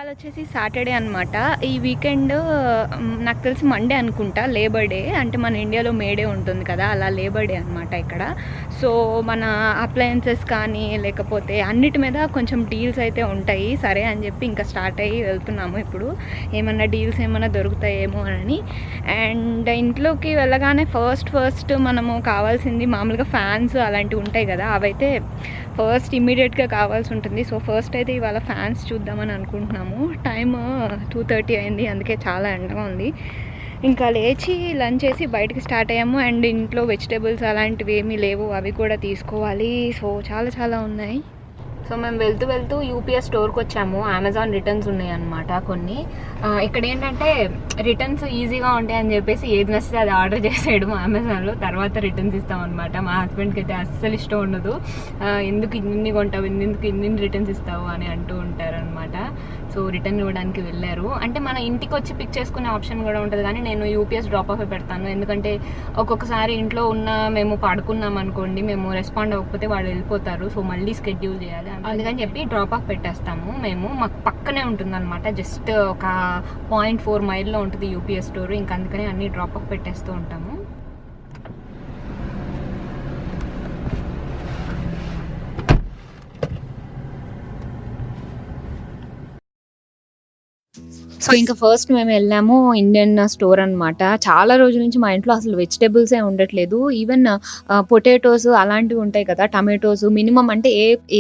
ఇవాళ వచ్చేసి సాటర్డే అనమాట. ఈ వీకెండ్ నాకు తెలిసి మండే అనుకుంటా లేబర్ డే. అంటే మన ఇండియాలో మేడే ఉంటుంది కదా, అలా లేబర్ డే అనమాట ఇక్కడ. సో మన అప్లయన్సెస్ కానీ లేకపోతే అన్నిటి మీద కొంచెం డీల్స్ అయితే ఉంటాయి. సరే అని చెప్పి ఇంకా స్టార్ట్ అయ్యి వెళ్తున్నాము. ఇప్పుడు ఏమన్నా డీల్స్ ఏమన్నా దొరుకుతాయేమో అని. అండ్ ఇంట్లోకి వెళ్ళగానే ఫస్ట్ మనము కావాల్సింది మామూలుగా ఫ్యాన్స్ అలాంటివి ఉంటాయి కదా, అవైతే ఫస్ట్ ఇమ్మీడియట్గా కావాల్సి ఉంటుంది. సో ఫస్ట్ అయితే ఇవాళ ఫ్యాన్స్ చూద్దామని అనుకుంటున్నాము. టైమ్ 2:30 అయింది, అందుకే చాలా ఎండగా ఉంది. ఇంకా లేచి లంచ్ చేసి బయటకు స్టార్ట్ అయ్యాము. అండ్ ఇంట్లో వెజిటేబుల్స్ అలాంటివి ఏమీ లేవు, అవి కూడా తీసుకోవాలి. సో చాలా ఉన్నాయి. సో మేము వెళ్తూ యూపీఎస్ స్టోర్కి వచ్చాము. అమెజాన్ రిటర్న్స్ ఉన్నాయి అన్నమాట కొన్ని. ఇక్కడ ఏంటంటే రిటర్న్స్ ఈజీగా ఉంటాయని చెప్పేసి ఏది నచ్చితే అది ఆర్డర్ చేసేయడం అమెజాన్లో, తర్వాత రిటర్న్స్ ఇస్తామన్నమాట. మా హస్బెండ్కి అయితే అస్సలు ఇష్టం ఉండదు. ఎందుకు ఇన్ని కొంటావు, ఇన్ని రిటర్న్స్ ఇస్తావు అని అంటూ ఉంటారనమాట. సో రిటర్న్ ఇవ్వడానికి వెళ్ళారు. అంటే మన ఇంటికి వచ్చి పిక్ చేసుకునే ఆప్షన్ కూడా ఉంటుంది, కానీ నేను యూపీఎస్ డ్రాప్ ఆఫ్ పెడతాను. ఎందుకంటే ఒక్కొక్కసారి ఇంట్లో మేము పడుకున్నాం అనుకోండి, మేము రెస్పాండ్ అవ్వకపోతే వాళ్ళు వెళ్ళిపోతారు. సో మళ్ళీ స్కెడ్యూల్ చేయాలి, అందుకని చెప్పి డ్రాప్ ఆఫ్ పెట్టేస్తాము. మాకు పక్కనే ఉంటుంది అనమాట, జస్ట్ ఒక 0.4 మైల్లో ఉంటుంది యూపీఎస్ స్టోర్. ఇంకా అందుకని అన్ని డ్రాప్ ఆఫ్ పెట్టేస్తూ ఉంటాము. సో ఇంకా ఫస్ట్ మేము వెళ్ళాము ఇండియన్ స్టోర్ అనమాట. చాలా రోజుల నుంచి మా ఇంట్లో అసలు వెజిటేబుల్సే ఉండట్లేదు. ఈవెన్ పొటాటోస్ అలాంటివి ఉంటాయి కదా, టమాటోస్ మినిమం, అంటే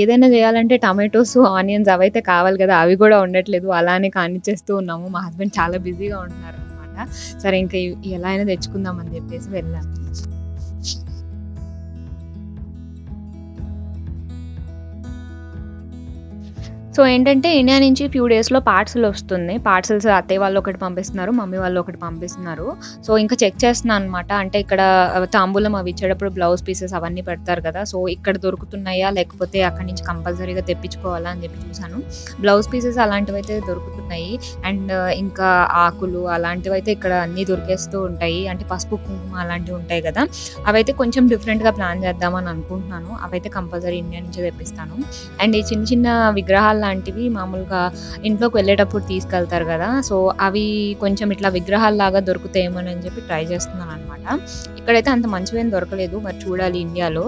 ఏదైనా చేయాలంటే టమాటోస్, ఆనియన్స్ అవైతే కావాలి కదా, అవి కూడా ఉండట్లేదు. అలానే కానిచ్చేస్తూ ఉన్నాము. మా హస్బెండ్ చాలా బిజీగా ఉంటున్నారు అనమాట. సరే ఇంకా ఎలా అయినా తెచ్చుకుందాం అని చెప్పేసి వెళ్ళాము. సో ఏంటంటే ఇండియా నుంచి ఫ్యూ డేస్లో పార్సల్ వస్తుంది. పార్సల్స్ అత్తయ్య వాళ్ళు ఒకటి పంపిస్తున్నారు, మమ్మీ వాళ్ళు ఒకటి పంపిస్తున్నారు. సో ఇంకా చెక్ చేస్తున్నాను అనమాట. అంటే ఇక్కడ తాంబూలం అవి ఇచ్చేటప్పుడు బ్లౌజ్ పీసెస్ అవన్నీ పెడతారు కదా, సో ఇక్కడ దొరుకుతున్నాయా లేకపోతే అక్కడి నుంచి కంపల్సరీగా తెప్పించుకోవాలా అని చెప్పి చూసాను. బ్లౌజ్ పీసెస్ అలాంటివి అయితే దొరుకుతున్నాయి. అండ్ ఇంకా ఆకులు అలాంటివి అయితే ఇక్కడ అన్నీ దొరికేస్తూ ఉంటాయి. అంటే పసుపు కుంకుమ అలాంటివి ఉంటాయి కదా, అవైతే కొంచెం డిఫరెంట్గా ప్లాన్ చేద్దామని అనుకుంటున్నాను. అవైతే కంపల్సరీ ఇండియా నుంచి తెప్పిస్తాను. అండ్ ఈ చిన్న విగ్రహాలు లాంటివి మామూలుగా ఇంట్లోకి వెళ్ళేటప్పుడు తీసుకెళ్తారు కదా, సో అవి కొంచెం ఇట్లా విగ్రహాల్లాగా దొరుకుతాయేమోనని చెప్పి ట్రై చేస్తున్నాను అనమాట. ఇక్కడైతే అంత మంచివేం దొరకలేదు, మరి చూడాలి ఇండియాలో.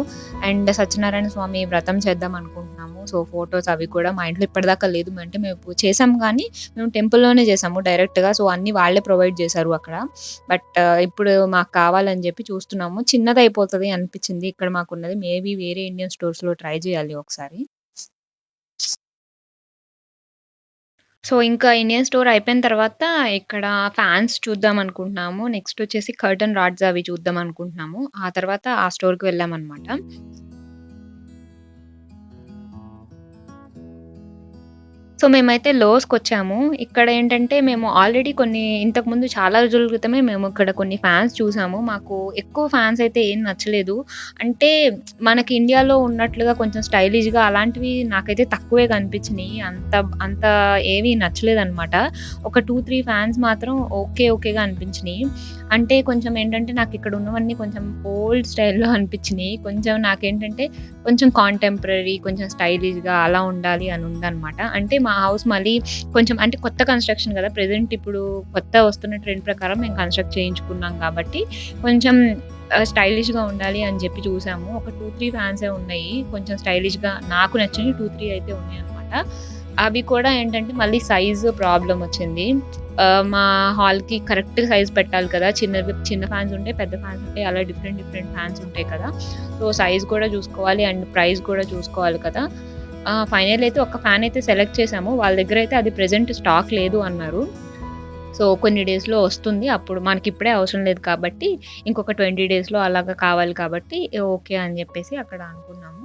అండ్ సత్యనారాయణ స్వామి వ్రతం చేద్దాం అనుకుంటున్నాము. సో ఫొటోస్ అవి కూడా మా ఇంట్లో ఇప్పటిదాకా లేదు. అంటే మేము చేసాము, కానీ మేము టెంపుల్లోనే చేసాము డైరెక్ట్గా. సో అన్ని వాళ్ళే ప్రొవైడ్ చేశారు అక్కడ. బట్ ఇప్పుడు మాకు కావాలని చెప్పి చూస్తున్నాము. చిన్నది అయిపోతుంది అనిపించింది ఇక్కడ మాకున్నది. మేబీ వేరే ఇండియన్ స్టోర్స్లో ట్రై చేయాలి ఒకసారి. సో ఇంకా ఇండియన్ స్టోర్ అయిపోయిన తర్వాత ఇక్కడ ఫ్యాన్స్ చూద్దాం అనుకుంటున్నాము. నెక్స్ట్ వచ్చేసి కర్టన్ రాడ్స్ అవి చూద్దాం అనుకుంటున్నాము. ఆ తర్వాత ఆ స్టోర్కి వెళ్ళామన్నమాట. సో మేమైతే లోస్‌కొచ్చాము. ఇక్కడ ఏంటంటే మేము ఆల్రెడీ ఇంతకుముందు చాలా రోజుల క్రితమే మేము ఇక్కడ కొన్ని ఫ్యాన్స్ చూసాము. మాకు ఎక్కువ ఫ్యాన్స్ అయితే ఏం నచ్చలేదు. అంటే మనకి ఇండియాలో ఉన్నట్లుగా కొంచెం స్టైలిష్‌గా అలాంటివి నాకైతే తక్కువే కనిపించినియి. అంత ఏవి నచ్చలేదనమాట. ఒక 2, 3 ఫ్యాన్స్ మాత్రం ఓకేగా అనిపించినియి. అంటే కొంచెం ఏంటంటే నాకు ఇక్కడ ఉన్నవన్నీ కొంచెం ఓల్డ్ స్టైల్‌లో అనిపించినియి. కొంచెం నాకేంటంటే కొంచెం కాంటెంపరరీ, కొంచెం స్టైలిష్‌గా అలా ఉండాలి అని ఉందనమాట. అంటే మా హౌస్ మళ్ళీ కొంచెం అంటే కొత్త కన్‌స్ట్రక్షన్ కదా, ప్రెజెంట్ ఇప్పుడు కొత్త వస్తున్న ట్రెండ్ ప్రకారం మేము కన్‌స్ట్రక్ట్ చేయించుకున్నాం కాబట్టి కొంచెం స్టైలిష్‌గా ఉండాలి అని చెప్పి చూసాము. ఒక 2, 3 ఫ్యాన్సే ఉన్నాయి. కొంచెం స్టైలిష్‌గా నాకు నచ్చినవి 2, 3 అయితే ఉన్నాయన్నమాట. అవి కూడా ఏంటంటే మళ్ళీ సైజు ప్రాబ్లమ్ వచ్చింది. మా హాల్‌కి కరెక్ట్ సైజ్ పెట్టాలి కదా, చిన్న ఫ్యాన్స్ ఉంటాయి, పెద్ద ఫ్యాన్స్ ఉంటాయి, అలా డిఫరెంట్ ఫ్యాన్స్ ఉంటాయి కదా. సో సైజ్ కూడా చూసుకోవాలి అండ్ ప్రైస్ కూడా చూసుకోవాలి కదా. ఫైనల్ అయితే ఒక ఫ్యాన్ అయితే సెలెక్ట్ చేసాము. వాళ్ళ దగ్గర అయితే అది ప్రెజెంట్ స్టాక్ లేదు అన్నారు. సో కొన్ని డేస్‌లో వస్తుంది. అప్పుడు మనకిప్పుడే అవసరం లేదు కాబట్టి ఇంకొక 20 డేస్‌లో అలాగా కావాలి కాబట్టి ఓకే అని చెప్పేసి అక్కడ అనుకున్నాము.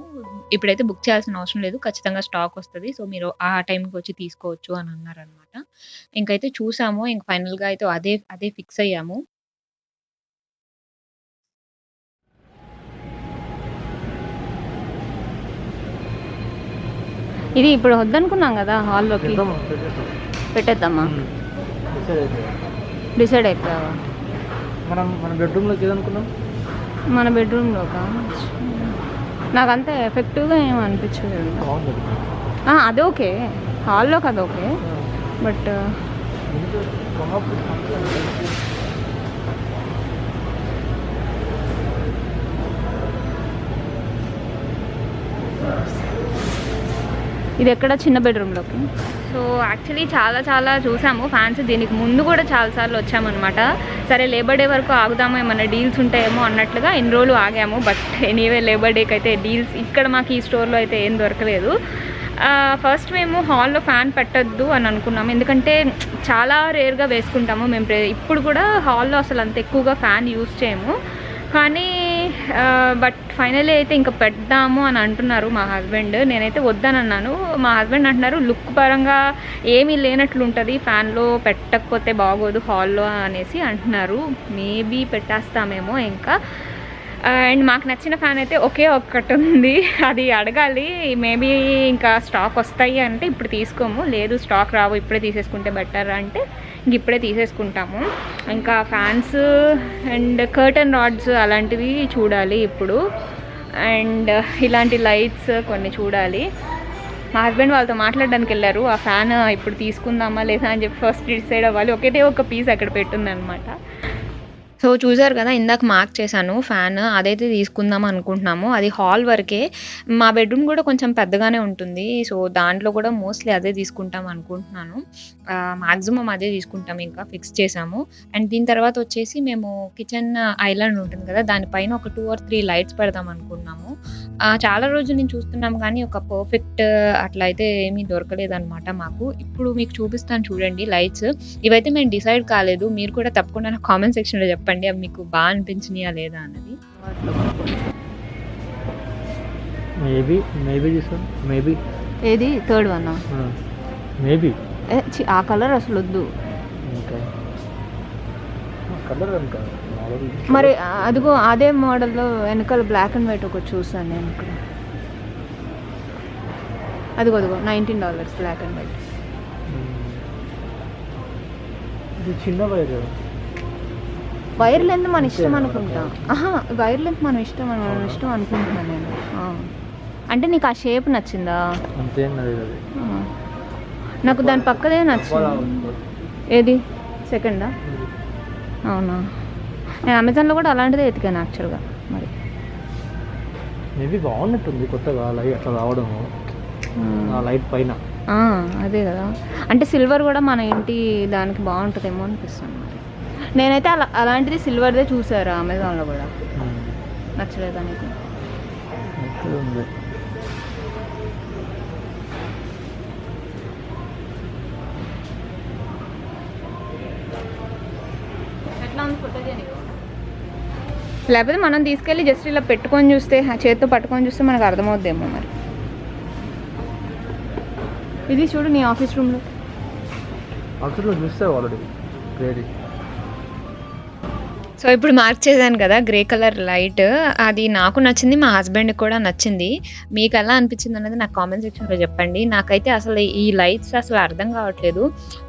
ఇప్పుడైతే బుక్ చేయాల్సిన అవసరం లేదు, ఖచ్చితంగా స్టాక్ వస్తది. సో మీరు ఆ టైంకి వచ్చి తీసుకోవచ్చు అని అన్నారనమాట. ఇంకైతే చూసాము. ఇంక ఫైనల్‌గా అయితే అదే ఫిక్స్ అయ్యాము. ఇది ఇప్పుడు వద్దనుకున్నాం కదా హాల్లోకి, పెట్టేద్దామా? డిసైడ్ అయిపోయావా? మన బెడ్రూమ్లోకి ఏదనుకున్నాం? మన బెడ్రూమ్లోకా? నాకు అంత ఎఫెక్టివ్గా ఏమి అనిపించలేదు. అది ఓకే, హాల్లోకి అది ఓకే. బట్ ఇది ఎక్కడ చిన్న బెడ్రూమ్లోకి. సో యాక్చువల్లీ చాలా చూసాము ఫ్యాన్స్. దీనికి ముందు కూడా చాలాసార్లు వచ్చామన్నమాట. సరే లేబర్ డే వరకు ఆగుదాము, ఏమన్నా డీల్స్ ఉంటాయేమో అన్నట్లుగా ఇన్ని రోజులు ఆగాము. బట్ ఎనీవే లేబర్ డేకి అయితే డీల్స్ ఇక్కడ మాకు ఈ స్టోర్లో అయితే ఏం దొరకలేదు. ఫస్ట్ మేము హాల్లో ఫ్యాన్ పెట్టద్దు అని అనుకున్నాము, ఎందుకంటే చాలా రేర్గా వేసుకుంటాము మేము. ఇప్పుడు కూడా హాల్లో అసలు అంత ఎక్కువగా ఫ్యాన్ యూజ్ చేయము. కానీ బట్ ఫైనలీ అయితే ఇంకా పెడదాము అని అంటున్నారు మా హస్బెండ్. నేనైతే వద్దనన్నాను. మా హస్బెండ్ అంటున్నారు లుక్ పరంగా ఏమీ లేనట్లు ఉంటుంది, ఫ్యాన్లో పెట్టకపోతే బాగోదు హాల్లో అనేసి అంటున్నారు. మేబీ పెట్టేస్తామేమో ఇంకా. అండ్ మాకు నచ్చిన ఫ్యాన్ అయితే ఒకే ఒక్కటి ఉంది, అది అడగాలి. మేబీ ఇంకా స్టాక్ వస్తాయి అంటే ఇప్పుడు తీసుకోము, లేదు స్టాక్ రావు ఇప్పుడే తీసేసుకుంటే బెటర్ అంటే ఇంక ఇప్పుడే తీసేసుకుంటాము. ఇంకా ఫ్యాన్స్ అండ్ కర్టన్ రాడ్స్ అలాంటివి చూడాలి ఇప్పుడు. అండ్ ఇలాంటి లైట్స్ కొన్ని చూడాలి. మా హస్బెండ్ వాళ్ళతో మాట్లాడడానికి వెళ్ళారు. ఆ ఫ్యాన్ ఇప్పుడు తీసుకుందామా లేదా అని చెప్పి ఫస్ట్ డిసైడ్ అవ్వాలి. ఒకటే ఒక పీస్ అక్కడ పెట్టుందనమాట. సో చూసారు కదా, ఇందాక మార్క్ చేశాను ఫ్యాన్, అదైతే తీసుకుందాం అనుకుంటున్నాము. అది హాల్ వరకే. మా బెడ్రూమ్ కూడా కొంచెం పెద్దగానే ఉంటుంది. సో దాంట్లో కూడా మోస్ట్లీ అదే తీసుకుంటాం అనుకుంటున్నాను. మ్యాక్సిమం అదే తీసుకుంటాం, ఇంకా ఫిక్స్ చేసాము. అండ్ దీని తర్వాత వచ్చేసి మేము కిచెన్ ఐలాండ్ ఉంటుంది కదా, దానిపైన ఒక 2 or 3 లైట్స్ పెడదాం అనుకున్నాము. చాలా రోజులు నేను చూస్తున్నాం కానీ ఒక పర్ఫెక్ట్ అట్లా అయితే ఏమీ దొరకలేదనమాట మాకు. ఇప్పుడు మీకు చూపిస్తాను చూడండి లైట్స్. ఇవైతే మేము డిసైడ్ కాలేదు, మీరు కూడా తప్పకుండా నాకు కామెంట్ సెక్షన్లో చెప్పండి అవి మీకు బాగా అనిపించినాయా లేదా అన్నది. మేబీ ఏది థర్డ్ వన్ మేబీ ఆ కలర్ అసలు వద్దు. మరి అదిగో అదే మోడల్లో వెనకాల బ్లాక్ అండ్ వైట్ ఒకటి చూసాను నేను ఇక్కడ. అదిగో $19 బ్లాక్ అండ్ వైట్. ఇది చిన్న వైర్ లెంత్ మన ఇష్టం అనుకుంటా. వైర్ లెంత్ మన ఇష్టం అనుకుంటున్నాను నేను. అంటే నీకు ఆ షేప్ నచ్చిందా? నాకు దాని పక్కదే నచ్చింది. ఏది సెకండా? అవునా, నేను అమెజాన్లో కూడా అలాంటిదే ఎతికాను యాక్చువల్గా. మరి మేబీ బాగున్నట్టుంది కొత్తగా అట్లా రావడం లైట్ పైన. అదే కదా, అంటే సిల్వర్ కూడా మన ఇంటి దానికి బాగుంటుందేమో అనిపిస్తుంది. మరి నేనైతే అలాంటిది సిల్వర్దే చూసారు అమెజాన్లో కూడా. నచ్చలేదా నీకు? లేకపోతే మనం తీసుకెళ్ళి జస్ట్ ఇలా పెట్టుకొని చూస్తే, చేతితో పట్టుకొని చూస్తే మనకు అర్థమవుద్దేమో. మరి ఇది చూడు నీ ఆఫీస్ రూమ్లో చూస్తే ఆల్రెడీ. సో ఇప్పుడు మార్క్ చేశాను కదా గ్రే కలర్ లైట్, అది నాకు నచ్చింది, మా హస్బెండ్కి కూడా నచ్చింది. మీకు ఎలా అనిపించింది అనేది నాకు కామెంట్ సెక్షన్లో చెప్పండి. నాకైతే అసలు ఈ లైట్స్ అసలు అర్థం కావట్లేదు,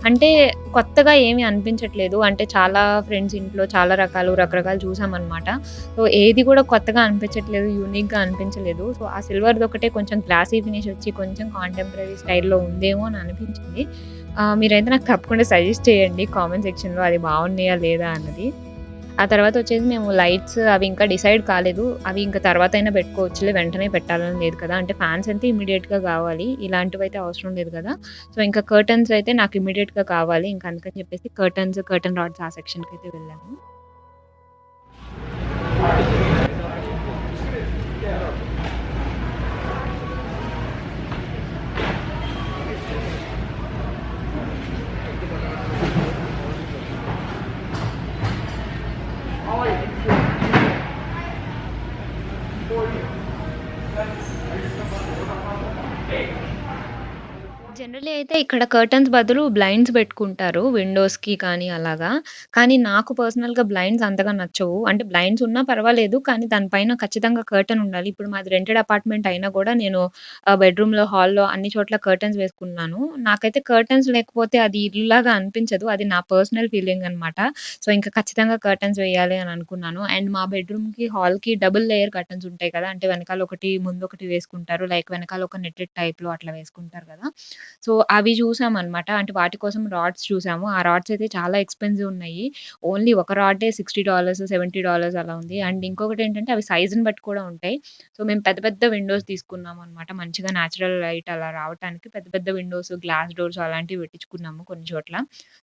అంటే కొత్తగా ఏమీ అనిపించట్లేదు. అంటే చాలా ఫ్రెండ్స్ ఇంట్లో చాలా రకరకాలు చూసామన్నమాట. సో ఏది కూడా కొత్తగా అనిపించట్లేదు, యూనిక్గా అనిపించలేదు. సో ఆ సిల్వర్ది ఒకటే కొంచెం గ్లాసీ ఫినిష్ వచ్చి కొంచెం కాంటెంపరీ స్టైల్లో ఉందేమో అని అనిపించింది. మీరైతే నాకు తప్పకుండా సజెస్ట్ చేయండి కామెంట్ సెక్షన్లో అది బాగున్నాయా లేదా అన్నది. ఆ తర్వాత వచ్చేసి మేము లైట్స్ అవి ఇంకా డిసైడ్ కాలేదు, అవి ఇంకా తర్వాత అయినా పెట్టుకోవచ్చులే, వెంటనే పెట్టాలని లేదు కదా. అంటే ఫ్యాన్స్ అయితే ఇమీడియట్గా కావాలి, ఇలాంటివి అయితే అవసరం లేదు కదా. సో ఇంకా కర్టన్స్ అయితే నాకు ఇమీడియట్గా కావాలి, ఇంకా అందుకని చెప్పేసి కర్టన్ రాడ్స్ ఆ సెక్షన్కి అయితే వెళ్ళాము. జనరల్లీ అయితే ఇక్కడ కర్టన్స్ బదులు బ్లైండ్స్ పెట్టుకుంటారు విండోస్‌కి కానీ అలాగా. కానీ నాకు పర్సనల్‌గా బ్లైండ్స్ అంతగా నచ్చవు. అంటే బ్లైండ్స్ ఉన్నా పర్వాలేదు, కానీ దానిపైన ఖచ్చితంగా కర్టన్ ఉండాలి. ఇప్పుడు మాది రెంటెడ్ అపార్ట్మెంట్ అయినా కూడా నేను బెడ్‌రూమ్‌లో, హాల్‌లో అన్ని చోట్ల కర్టన్స్ వేసుకున్నాను. నాకైతే కర్టన్స్ లేకపోతే అది ఇల్లులాగా అనిపించదు. అది నా పర్సనల్ ఫీలింగ్ అనమాట. సో ఇంకా ఖచ్చితంగా కర్టన్స్ వేయాలి అని అనుకున్నాను. అండ్ మా బెడ్‌రూమ్‌కి, హాల్‌కి డబుల్ లేయర్ కర్టన్స్ ఉంటాయి కదా! అంటే వెనకాల ఒకటి, ముందొకటి వేసుకుంటారు. లైక్ వెనకాల ఒక నెట్టెడ్ టైప్‌లో అట్లా వేసుకుంటారు కదా! సో, అవి చూసామనమాట. అంటే వాటి కోసం రాడ్స్ చూసాము. ఆ రాడ్స్ అయితే చాలా ఎక్స్‌పెన్సివ్ ఉన్నాయి. ఓన్లీ ఒక రాడే $60, $70 అలా ఉంది. అండ్ ఇంకొకటేంటంటే అవి సైజ్‌ని బట్టి కూడా ఉంటాయి. సో, మేము పెద్ద పెద్ద విండోస్ తీసుకున్నామనమాట. మంచిగా నేచురల్ లైట్ అలా రావటానికి పెద్ద పెద్ద విండోస్, గ్లాస్ డోర్స్ అలాంటివి పెట్టించుకున్నాము కొన్ని చోట్ల.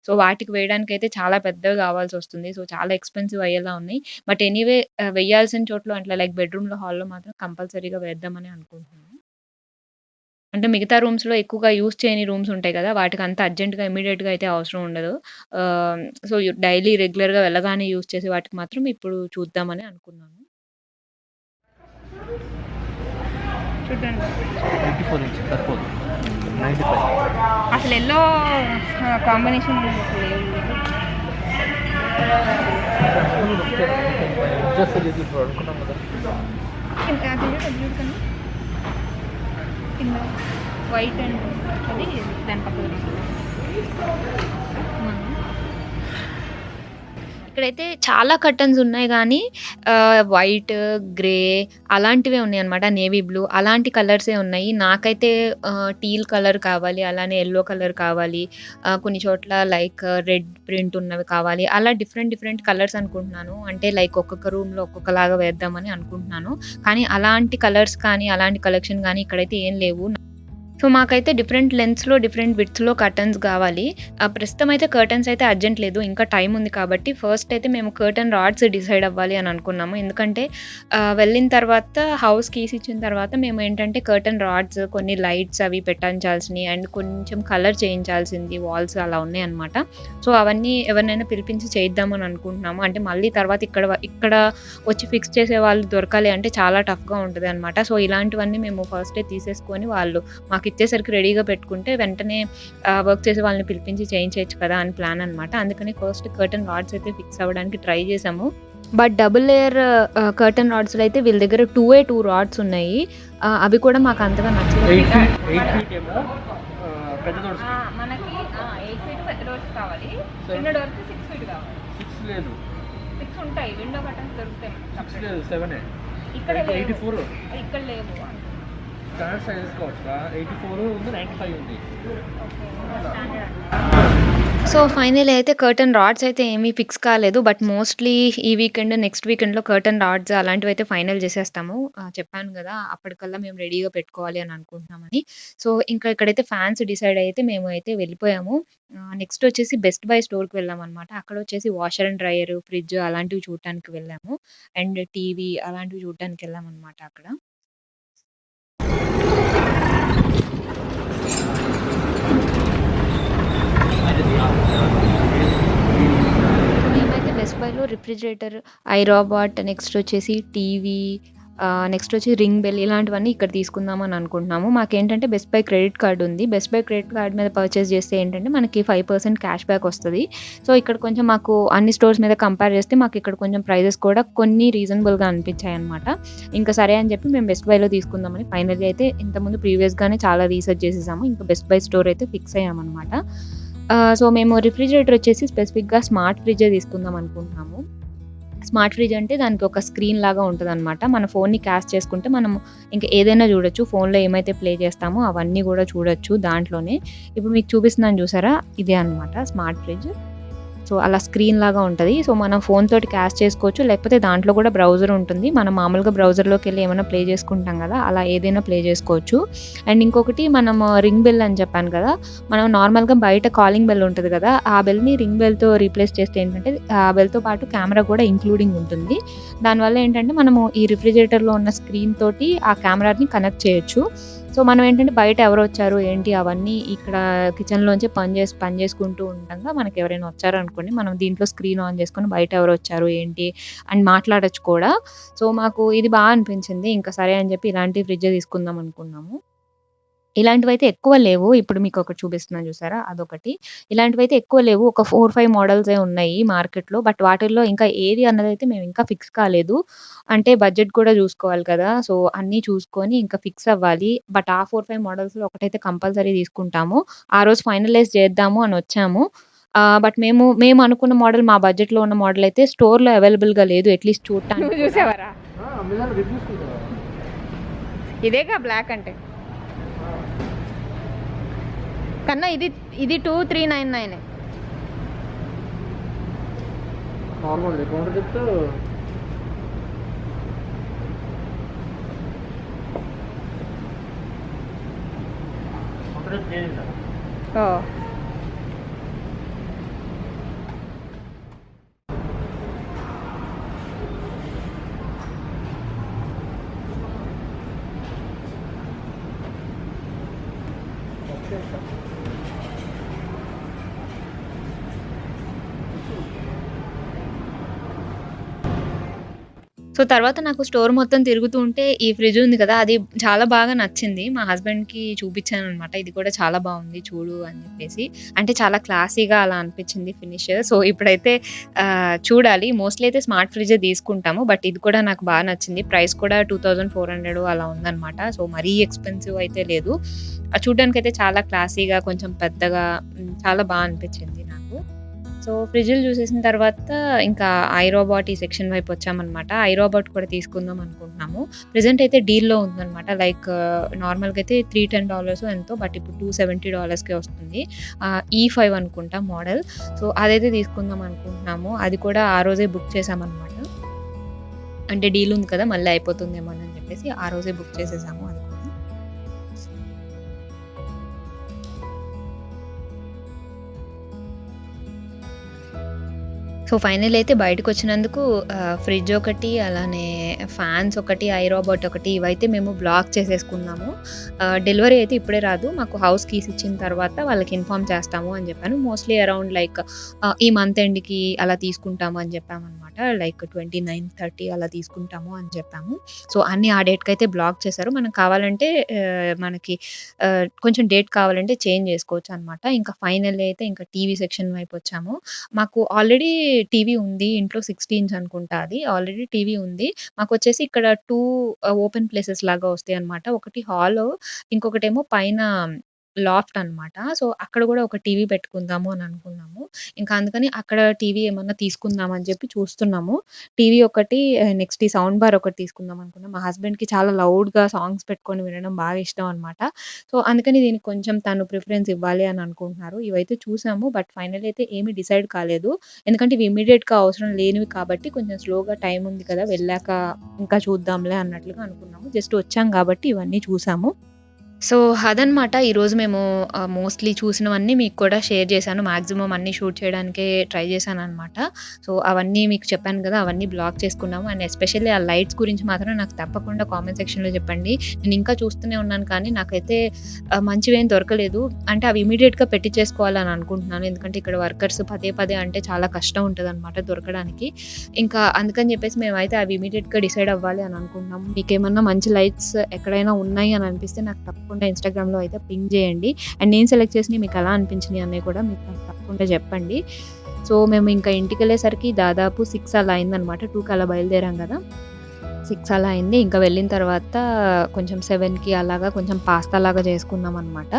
సో, వాటికి వేయడానికైతే చాలా పెద్దవి కావాల్సొస్తుంది. సో, చాలా ఎక్స్‌పెన్సివ్ అయ్యేలా ఉన్నాయి. బట్ ఎనీవే వెయ్యాల్సిన చోట్ల అట్లా లైక్ బెడ్‌రూమ్‌లో, హాల్‌లో మాత్రం కంపల్సరీగా వేద్దామని అనుకుంటున్నాను. అంటే మిగతా రూమ్స్‌లో ఎక్కువగా యూజ్ చేయని రూమ్స్ ఉంటాయి కదా! వాటికి అంత అర్జెంట్‌గా ఇమ్మీడియేట్‌గా అయితే అవసరం ఉండదు. ఆహ్, సో, డైలీ రెగ్యులర్‌గా వెళ్ళగానే యూజ్ చేసే వాటికి మాత్రం ఇప్పుడు చూద్దామని అనుకున్నాను. చూడండి. 84 ఇంచ్ సరిపోదు. 95. అసలు యెల్లో కాంబినేషన్ లేవు. జస్ట్ ఇది ఇప్పుడు అనుకున్నాం కదా. కింద వైట్ అండ్ అది దాని పక్కన ఇక్కడైతే చాలా కర్టన్స్ ఉన్నాయి గానీ వైట్, గ్రే అలాంటివే ఉన్నాయన్నమాట. నేవీ బ్లూ అలాంటి కలర్సే ఉన్నాయి. నాకైతే టీల్ కలర్ కావాలి. అలానే యెల్లో కలర్ కావాలి. కొన్ని చోట్ల లైక్ రెడ్ ప్రింట్ ఉన్నవి కావాలి. అలా డిఫరెంట్ డిఫరెంట్ కలర్స్ అనుకుంటున్నాను. అంటే లైక్ ఒక్కొక్క రూమ్‌లో ఒక్కొక్కలాగా వేద్దామని అనుకుంటున్నాను. కానీ అలాంటి కలర్స్ కానీ, అలాంటి కలెక్షన్ గానీ ఇక్కడైతే ఏం లేవు. సో, మాకైతే డిఫరెంట్ లెంగ్త్స్‌లో, డిఫరెంట్ విడ్త్‌లో కర్టన్స్ గావాలి. ప్రస్తుతం అయితే కర్టన్స్ అయితే అర్జెంట్ లేదు. ఇంకా టైమ్ ఉంది కాబట్టి ఫస్ట్ అయితే మేము కర్టన్ రాడ్స్ డిసైడ్ అవ్వాలి అని అనుకున్నాము. ఎందుకంటే వెళ్ళిన తర్వాత హౌస్ కీస్ ఇచ్చిన తర్వాత మేమేంటంటే కర్టన్ రాడ్స్, కొన్ని లైట్స్ అవి పెట్టించాల్సినయి అండ్ కొంచెం కలర్ చేయించాల్సింది వాల్స్ అలా ఉన్నాయన్నమాట. సో, అవన్నీ ఎవరినైనా పిలిపించి చేయిద్దామని అనుకుంటున్నాము. అంటే మళ్ళీ తర్వాత ఇక్కడ వచ్చి ఫిక్స్ చేసేవాళ్ళు దొరకాలి అంటే చాలా టఫ్‌గా ఉంటదన్నమాట. సో, ఇలాంటివన్నీ మేము ఫస్టే తీసేసుకొని వాళ్ళు మాకిచ్చేసరికి రెడీగా పెట్టుకుంటే వెంటనే వర్క్ చేసే వాళ్ళని పిలిపించి చేయించేయొచ్చు కదా అని ప్లాన్ అనమాట. అందుకని ఫస్ట్ కర్టన్ రాడ్స్ అయితే ఫిక్స్ అవ్వడానికి ట్రై చేసాము. బట్ డబుల్ లేయర్ కర్టన్ రాడ్స్‌లో అయితే వీళ్ళ దగ్గర 2 రాడ్స్ ఉన్నాయి. అవి కూడా మాకు అంతగా నచ్చలేదు. 8 ఫీట్ ఏమో పెద్ద డోర్స్. మనకి 8 ఫీట్ పెద్ద డోర్స్ కావాలి. చిన్న డోర్స్ 6 ఫీట్ కావాలి. 6 లేదు. 6 ఉంటాయి. విండో కర్టన్స్ దొరుకుతాయి. 6 లేదు 7 ఇక్కడ 84 ఇక్కడ లేవు. Standard sizes కావచ్చురా. 84 ఉంది, 95 ఉంది. సో, ఫైనల్లీ అయితే కర్టన్ రాడ్స్ అయితే ఏమీ ఫిక్స్ కాలేదు. బట్ మోస్ట్‌లీ ఈ వీకెండ్, నెక్స్ట్ వీకెండ్‌లో కర్టన్ రాడ్స్ అలాంటివైతే ఫైనల్ చేసేస్తాము. చెప్పాను గదా! అప్పటికల్లా మేము రెడీగా పెట్టుకోవాలి అని అనుకుంటున్నామని. సో, ఇంకా ఇక్కడైతే ఫ్యాన్స్ డిసైడ్ అయితే మేము అయితే వెళ్ళిపోయాము. నెక్స్ట్ వచ్చేసి బెస్ట్ బై స్టోర్‌కి వెళ్ళామనమాట. అక్కడొచ్చేసి వాషర్ అండ్ డ్రైయర్, ఫ్రిడ్జ్ అలాంటివి చూడటానికి వెళ్ళాము. అండ్ టీవీ అలాంటివి చూడటానికి వెళ్ళామనమాట అక్కడ. మేమైతే బెస్ట్ బైలో రిఫ్రిజిరేటర్, ఐరాబాట్ నెక్స్ట్ వచ్చేసి టీవీ, నెక్స్ట్ వచ్చి రింగ్ బెల్ ఇలాంటివన్నీ ఇక్కడ తీసుకుందామని అనుకుంటున్నాము. మాకేంటంటే బెస్ట్ బై క్రెడిట్ కార్డ్ ఉంది. బెస్ట్ బై క్రెడిట్ కార్డ్ మీద పర్చేస్ చేస్తే ఏంటంటే మనకి 5% క్యాష్ బ్యాక్ వస్తది. సో, ఇక్కడ కొంచెం మాకు అన్ని స్టోర్స్ మీద కంపేర్ చేస్తే మాకు ఇక్కడ కొంచెం ప్రైజెస్ కూడా కొన్ని రీజనబుల్‌గా అనిపించాయన్నమాట. ఇంకా సరే అని చెప్పి మేము బెస్ట్ బైలో తీసుకుందామని ఫైనల్లీ అయితే ఇంతకుముందు ప్రీవియస్‌గానే చాలా రీసెర్చ్ చేసేసాము. ఇంకా బెస్ట్ బై స్టోర్ అయితే ఫిక్స్ అయ్యామన్నమాట. సో, మేము రిఫ్రిజిరేటర్ వచ్చేసి స్పెసిఫిక్‌గా స్మార్ట్ ఫ్రిడ్జే తీసుకుందాం అనుకుంటున్నాము. స్మార్ట్ ఫ్రిడ్జ్ అంటే దానికి ఒక స్క్రీన్ లాగా ఉంటదనమాట. మన ఫోన్‌ని క్యాష్ చేసుకుంటే మనం ఇంక ఏదైనా చూడొచ్చు. ఫోన్‌లో ఏమైతే ప్లే చేస్తామో అవన్నీ కూడా చూడొచ్చు దాంట్లోనే. ఇప్పుడు మీకు చూపిస్తున్నాను చూసారా? ఇదే అనమాట స్మార్ట్ ఫ్రిడ్జ్. సో, అలా స్క్రీన్ లాగా ఉంటది. సో, మనం ఫోన్ తోటి క్యాష్ చేసుకోవచ్చు. లేకపోతే దాంట్లో కూడా బ్రౌజర్ ఉంటుంది. మనం మామూలుగా బ్రౌజర్‌లోకెళ్ళి ఏమైనా ప్లే చేసుకుంటాం కదా! అలా ఏదైనా ప్లే చేసుకోవచ్చు. అండ్ ఇంకొకటి మనం రింగ్ బెల్ అని చెప్పాను కదా! మనం నార్మల్‌గా బయట కాలింగ్ బెల్ ఉంటది కదా! ఆ బెల్‌ని రింగ్ బెల్‌తో రీప్లేస్ చేస్తే ఏంటంటే ఆ బెల్‌తో పాటు కెమెరా కూడా ఇంక్లూడింగ్ ఉంటుంది. దానివల్ల ఏంటంటే మనము ఈ రిఫ్రిజిరేటర్‌లో ఉన్న స్క్రీన్ తోటి ఆ కెమెరాని కనెక్ట్ చేయొచ్చు. సో, మనం ఏంటంటే బయట ఎవరొచ్చారు ఏంటి అవన్నీ ఇక్కడ కిచెన్‌లోంచే పని చేసుకుంటూ ఉండంగా మనకెవరైనా వచ్చారనుకోండి, మనం దీంట్లో స్క్రీన్ ఆన్ చేసుకొని బయట ఎవరొచ్చారు ఏంటి అని మాట్లాడొచ్చు కూడా. సో, మాకు ఇది అనిపించింది. ఇంకా సరే అని చెప్పి ఇలాంటి ఫ్రిడ్జే తీసుకుందాం అనుకున్నాము. ఇలాంటివైతే ఎక్కువ లేవు. ఇప్పుడు మీకొకటి చూపిస్తున్నాను చూసారా? అదొకటి. ఇలాంటివైతే ఎక్కువ లేవు. ఒక 4, 5 మోడల్సే ఉన్నాయి మార్కెట్‌లో. బట్ వాటిల్లో ఇంకా ఏది అన్నదైతే మేమింకా ఫిక్స్ కాలేదు. అంటే బడ్జెట్ కూడా చూసుకోవాలి కదా! సో, అన్నీ చూసుకొని ఇంకా ఫిక్స్ అవ్వాలి. బట్ ఆ 4, 5 మోడల్స్‌లో ఒకటైతే కంపల్సరీ తీసుకుంటాము. ఆ రోజు ఫైనలైజ్ చేద్దాము అనొచ్చాము. బట్ మేము అనుకున్న మోడల్ మా బడ్జెట్‌లో ఉన్న మోడల్ అయితే స్టోర్‌లో అవైలబుల్‌గా లేదు. అట్‌లీస్ట్ చూడటానికి నువ్వు కూడా. చూసావరా? అమెజాన్ రివ్యూస్ కదా. ఇదేగా బ్లాక్ అంటే. కన్నా ఇది 2399 నార్మల్ కౌంటర్ చెప్తే ఓ సో, తర్వాత నాకు స్టోర్ మొత్తం తిరుగుతూ ఉంటే ఈ ఫ్రిడ్జ్ ఉంది కదా! అది చాలా బాగా నచ్చింది. మా హస్బెండ్‌కి చూపిచ్చాననమాట. ఇది కూడా చాలా బావుంది చూడు అని చెప్పేసి. అంటే చాలా క్లాసీగా అలా అనిపిచ్చింది ఫినిష్. సో, ఇప్పుడైతే చూడాలి. మోస్ట్‌లీ అయితే స్మార్ట్ ఫ్రిడ్జే తీసుకుంటాము. బట్ ఇది కూడా నాకు బా నచ్చింది. ప్రైస్ కూడా 2400 అలా ఉందనమాట. సో, మరీ ఎక్స్‌పెన్సివ్ అయితే లేదు. చూడ్డానికైతే చాలా క్లాసీగా కొంచెం పెద్దగా చాలా బా అనిపిచ్చింది నాకు. సో, ఫ్రిడ్జ్‌లు చూసేసిన తర్వాత ఇంకా ఐరోబాట్ ఈ సెక్షన్ వైపు వచ్చామనమాట. ఐరోబాట్ కూడా తీసుకుందాం అనుకుంటున్నాము. ప్రెజెంట్ అయితే డీల్‌లో ఉందనమాట. లైక్ నార్మల్‌గా అయితే $310 ఎంతో బట్ ఇప్పుడు $270కే వస్తుంది. E5 అనుకుంటా మోడల్. సో, అదైతే తీసుకుందాం అనుకుంటున్నాము. అది కూడా ఆ రోజే బుక్ చేశామనమాట. అంటే డీల్ ఉంది కదా! మళ్ళీ అయిపోతుందేమోనని చెప్పేసి ఆ రోజే బుక్ చేసేసాము అది కూడా. సో, ఫైనల్ అయితే బయటకొచ్చినందుకు ఫ్రిడ్జ్ ఒకటి, అలానే ఫ్యాన్స్ ఒకటి, ఐరోబోట్ ఒకటి ఇవైతే మేము బ్లాక్ చేసేసుకున్నాము. డెలివరీ అయితే ఇప్పుడే రాదు. మాకు హౌస్ కీస్ ఇచ్చిన తర్వాత వాళ్ళకి ఇన్ఫార్మ్ చేస్తాము అని చెప్పాను. మోస్ట్‌లీ అరౌండ్ లైక్ ఈ మంత్ ఎండ్‌కి అలా తీసుకుంటాము అని చెప్పామనమాట. లైక్ 29, 30 అలా తీసుకుంటాము అని చెప్పాము. సో, అన్నీ ఆ డేట్‌కైతే బ్లాక్ చేశారు. మనకు కావాలంటే మనకి కొంచెం డేట్ కావాలంటే చేంజ్ చేసుకోవచ్చనమాట. ఇంకా ఫైనల్లీ అయితే ఇంకా టీవీ సెక్షన్ వైపొచ్చాము. మాకు ఆల్రెడీ టీవీ ఉంది. ఇంట్లో 16 ఇంచ్ అనుకుంటా అది. ఆల్రెడీ టీవీ ఉంది. మాకొచ్చేసి ఇక్కడ 2 ఓపెన్ ప్లేసెస్ లాగా వస్తాయన్నమాట. ఒకటి హాలు, ఇంకొకటేమో పైన లాఫ్ట్ అన్నమాట. సో, అక్కడ గూడా ఒక టీవీ పెట్టుకుందాము అని అనుకున్నాము. ఇంకా అందుకని అక్కడ టీవీ ఏమన్నా తీసుకుందాం అని చెప్పి చూస్తున్నాము. టీవీ ఒకటి నెక్స్ట్ ఈ సౌండ్ బార్ ఒకటి తీసుకుందాం అనుకున్నాం. మా హస్బెండ్‌కి చాలా లౌడ్‌గా సాంగ్స్ పెట్టుకొని వినడం బాగా ఇష్టం అన్నమాట. సో, అందుకని దీనికి కొంచెం తను ప్రిఫరెన్స్ ఇవ్వాలి అని అనుకుంటున్నారు. ఇవైతే చూసాము. బట్ ఫైనల్ అయితే ఏమి డిసైడ్ కాలేదు. ఎందుకంటే ఇవి ఇమ్మీడియేట్‌గా అవసరం లేనివి కాబట్టి కొంచెం స్లోగా టైం ఉంది కదా! వెళ్ళాక ఇంకా చూద్దాంలే అన్నట్లుగా అనుకున్నాము. జస్ట్ వచ్చాం కాబట్టి ఇవన్నీ చూసాము. సో, అదనమాట. ఈరోజు మేము మోస్ట్‌లీ చూసినవన్నీ మీకు కూడా షేర్ చేశాను. మాక్సిమం అన్నీ షూట్ చేయడానికే ట్రై చేశాననమాట. సో, అవన్నీ మీకు చెప్పాను గదా! అవన్నీ బ్లాక్ చేసుకున్నాము. అండ్ ఎస్పెషల్లీ ఆ లైట్స్ గురించి మాత్రం నాకు తప్పకుండా కామెంట్ సెక్షన్‌లో చెప్పండి. నేను ఇంకా చూస్తూనే ఉన్నాను కానీ నాకైతే మంచివేం దొరకలేదు. అంటే అవి ఇమ్మీడియేట్‌గా పెట్టిచ్చేసుకోవాలని అనుకుంటున్నాను. ఎందుకంటే ఇక్కడ వర్కర్స్ పదే పదే అంటే చాలా కష్టం ఉంటదనమాట దొరకడానికి. ఇంకా అందుకని చెప్పేసి మేమైతే అవి ఇమ్మీడియేట్‌గా డిసైడ్ అవ్వాలి అని అనుకుంటున్నాము. మీకేమన్నా మంచి లైట్స్ ఎక్కడైనా ఉన్నాయి అని అనిపిస్తే నాకు తప్పకుండా ఇన్‌స్టాగ్రామ్‌లో అయితే పింగ్ చేయండి. అండ్ నేను సెలెక్ట్ చేసినయి మీకెలా అనిపించినియి అన్నయి కూడా మీకు నాకు తప్పకుండా చెప్పండి. సో, మేము ఇంకా ఇంటికెళ్ళేసరికి దాదాపు 6 అలా అయిందనమాట. 2కి అలా బయలుదేరాం గదా! 6 అలా అయింది. ఇంకా వెళ్ళిన తర్వాత కొంచెం 7కి అలాగా కొంచెం పాస్తా లాగా చేసుకున్నామనమాట.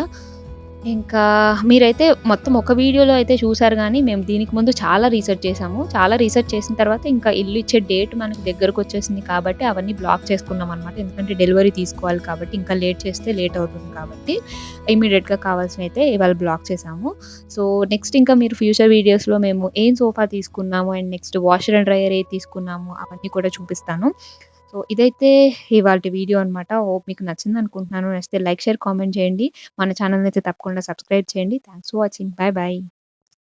ఇంకా మీరైతే మొత్తం ఒక వీడియోలో అయితే చూసారు గానీ, మేము దీనికి ముందు చాలా రీసెర్చ్ చేసాము. చాలా రీసెర్చ్ చేసిన తర్వాత ఇంకా ఇల్లు ఇచ్చే డేట్ మనకు దగ్గరకొచ్చేసింది కాబట్టి అవన్నీ బ్లాక్ చేసుకున్నామనమాట. ఎందుకంటే డెలివరీ తీసుకోవాలి కాబట్టి, ఇంకా లేట్ చేస్తే లేట్ అవుతుంది కాబట్టి, ఇమ్మీడియేట్‌గా కావాల్సినవయితే ఇవాళ బ్లాక్ చేసాము. సో, నెక్స్ట్ ఇంకా మీరు ఫ్యూచర్ వీడియోస్‌లో మేము ఏం సోఫా తీసుకున్నాము and next washer and dryer ఏది తీసుకున్నాము అవన్నీ కూడా చూపిస్తాను. సో, ఇదైతే ఇవాల్టి వీడియో అనమాట. హోప్ మీకు నచ్చిందనుకుంటున్నాను. నచ్చితే లైక్, షేర్, కామెంట్ చేయండి. మన ఛానెల్‌నైతే తప్పకుండా సబ్స్క్రైబ్ చేయండి. Thanks for watching. By by.